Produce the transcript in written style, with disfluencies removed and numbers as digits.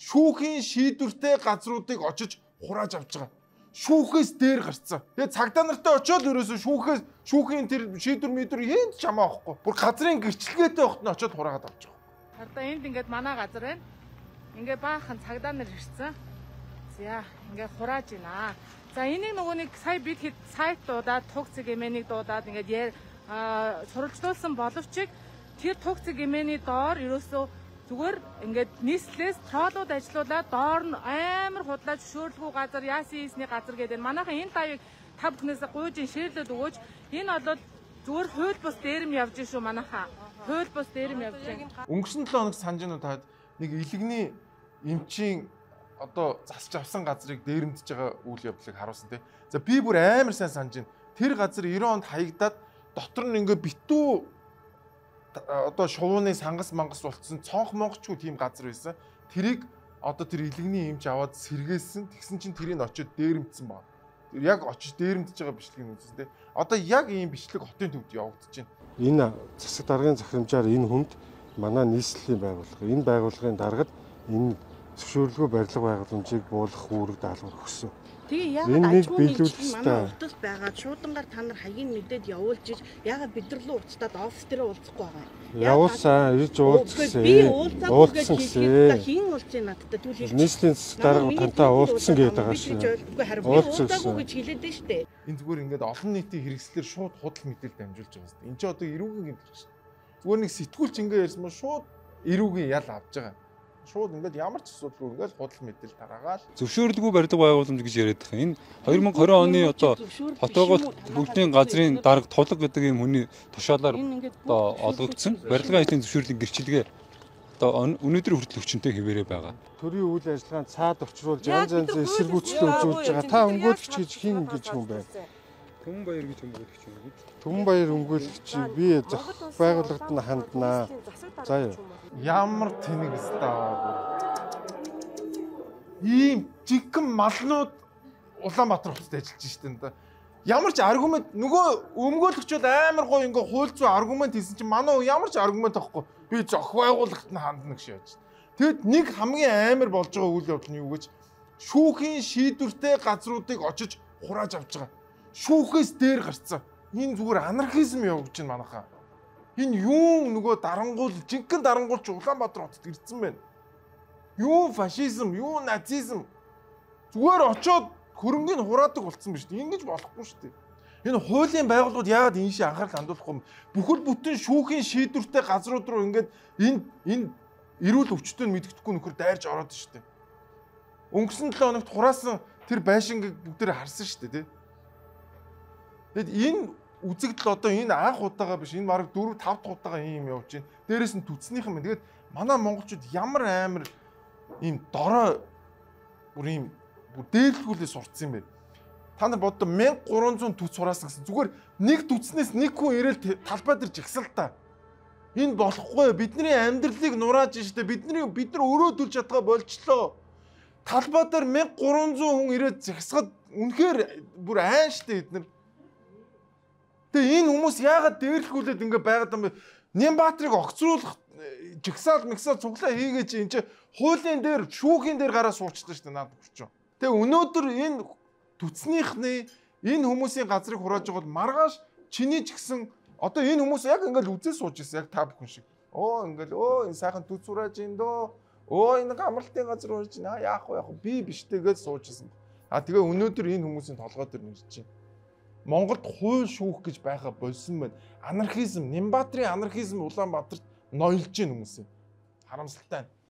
шүүхийн шийдвэртэй газруудыг очиж хурааж авч байгаа. Шүүхээс дээр гарцсан. Тэгээд цагдаа нартай очиод ерөөсөө шүүхийн тэр шийдвэр мэдвэр хээнд ч хамаахгүй. Бүр газрын гэрчлэгээтэй огт нь очиод хураагаад авч байгаа. Одоо энд ингээд манай газар байна. Ингээд баахан цагдаа нар ирсэн. За ингээд хурааж байна. За энийг нөгөө нэг сая бид хэд сайт дуудаад туг цэг эмээнийг дуудаад ингээд сурвалжлуулсан боловч тэр туг цэг эмээний доор ерөөсөө зүгээр ингээд нийслэлээс тоолууд ажиллуулаад доор нь амар худлаа зөвшөөрлгүй газар яасан хийсний газар гэдэг. Манайхан энэ тавыг та бүхнээс гуйж ширлээд өгөөч. Энэ бол зүгээр хууль бус дээрэм явж шүү манайхаа. Хууль бус дээрэм явж байгаа. Өнгөрсөн 7 хоног санаж байна таад нэг илэгний эмчийн одоо засч авсан газрыг дээрэмдэж байгаа үйл явдлыг харуулсан тий. За би бүр амар сайн санаж байна. Тэр газар 90 онд хаягдаад дотор нь ингээ битүү одоо шувууны сангас мангас болцсон цонх монгочгүй тийм газар байсан. Тэрийг одоо тэр илэгний эмч аваад сэргээсэн. Тэгсэн чинь тэрийг очиод дээрэмдсэн баг. Яг очиж дээрэмдэж байгаа бичлэгийг үзсэн тий. Одоо яг ийм бичлэг хотын төвд явагдаж байна. Энэ засаг даргын захирамжаар энэ хүнд манай нийслэлийн байгууллага энэ байгууллагын даргад энэ зөвшөөрлгүй барилга байгууламжийг буулгах үүрэг даалгавар өгсөн. Тэгээ яагаад аж ахуйн нэгжийн манай утас байгаад шуудангаар та нар хаягийн мэдээд явуулж иж яагаад бид нар руу уцтаад офис дээр уулзахгүй байгаа юм. Явуулсан, ирж уулзсан. Би уулзаагүй гэж хийн уулзсан надтай тэгвэл хэлчих. Нийслэлийн засаг дарга тантай уулзсан гэдэг байгаа шүү. Үгүй харин би уулзаагүй гэж хэлээд байна шүү дээ. Энэ зүгээр ингээд олон нийтийн хэрэгслээр шууд худал мэдээлэл дамжуулж байгаа юм. Энд чинь одоо эрүүгийн гэмт шүү. Зүгээр нэг сэтгүүлч ингээ ярьсан мөн шууд эрүүгийн ял авч байгаа. Шууд ингээд ямар ч асуудалгүй ингээд худал мэдээлэл тараагаал. Зөвшөөрлгүй барилга байгууламж гэж яриад байгаа. Энэ 2020 оны одоо хотоогоо бүгдийн газрын дарга тулг гэдэг юм хүний тушаалаар одоо олгогдсон. Барилгын ажлын зөвшөөрлөгийн гэрчилгээ одоо өнөөдөр хүртэл хүчинтэй хэвээрээ байгаа. Төрийн үйл ажиллагаанд цаад орчруулж янз янзын эсэргүүцэл үзүүлж байгаа. Та өмгөөлөгч гэж хин гэж хүн байна. Түмэнбаяр гэж өмгөөлөгч юм гэж. Түмэнбаяр өмгөөлөгч би зах байгууллагад нь ханднаа. За юу. Ямар тэнэг стаа. Ийм жигэн малнууд Улаанбаатар хотод ажиллаж штэ. Ямар ч аргумент нөгөө өмгөөлөгч бол амар гоё ингээ хууль зүйн аргумент хийсэн чинь манай ямар ч аргумент авахгүй. Би зөх байгууллагт нь хандна гэж яаж. Тэгэд нэг хамгийн амар болж байгаа үйл явдал нь юу гэж шүүхийн шийдвэртэй газруудыг очиж хурааж авч байгаа. Шүүхээс дээр гарцсан. Энэ зүгээр анархизм явуулж байна манайхаа. Энэ юу нөгөө дарангуул жинхэнэ дарангуулч Улаанбаатар хотод ирсэн байна. Юу фашизм, юу нацизм. Зүгээр очоод хөрөнгөний хураадаг болцсон ба шүү дээ. Ингэж болохгүй шүү дээ. Энэ хуулийн байгууллагууд яагаад энэ шиг анхаарал хандуулахгүй юм? Бүхэл бүтэн шүүхийн шийдвэртэй газрууд руу ингээд энэ эрүүл өвчтөнд мэддэхгүй нөхөр дайрж ороод шүү дээ. Өнгөрсөн 7 хоногт хураасан тэр байшингийг бүгдээр харсан шүү дээ, тий. Тэгэд энэ үзэгдэл одоо энэ анх удаага биш энэ бараг 4-5 дахь удаага юм явж байна. Дээрээс нь түцнийх юм. Тэгээд манай монголчууд ямар амар ийм дорой бүр ийм дээрлгүүлээ сурцсан юм бэ. Та нар боддоо 1300 түц хураасан гэсэн. Зүгээр нэг түцнээс нэг хүн ирээл талбай дээр жигсэл та. Энэ болохгүй. Бидний амьдралыг нурааж штэ. Бид нар өөрөө төлж чадгаа болчлоо. Талбай дээр 1300 хүн ирээд жигсахад үнэхээр бүр айн штэ эднэр. Тэгээ энэ хүмүүс яагаад дээрлгүүлээд ингэ байгаад юм бэ? Нямбаатрыг огцруулах жигсаал мэгсаал цуглаа хийгээч энэ чи хуулийн дээр шүүхийн дээр гараа суучдаг шүү дээ наад өгч. Тэгээ өнөөдөр энэ түцнийхний энэ хүмүүсийн газрыг хурааж байгаа бол маргааш чиний ч гэсэн одоо энэ хүмүүс яг ингээл үзээ сууж ирсэн яг та бүхэн шиг. Ингээл энэ сайхан түц хурааж ин дөө. Энэ амралтын газар хурааж ин яах вэ би биштэй гэж сууж ирсэн. Тэгээ өнөөдөр энэ хүмүүсийн толгой дээр нэрч чинь. Монголд хууль шүүх гэж байха болсон байна. Анархизм, Нямбаатрын анархизм Улаанбаатарт ноёлж гин хүмүүс. Харамсалтай.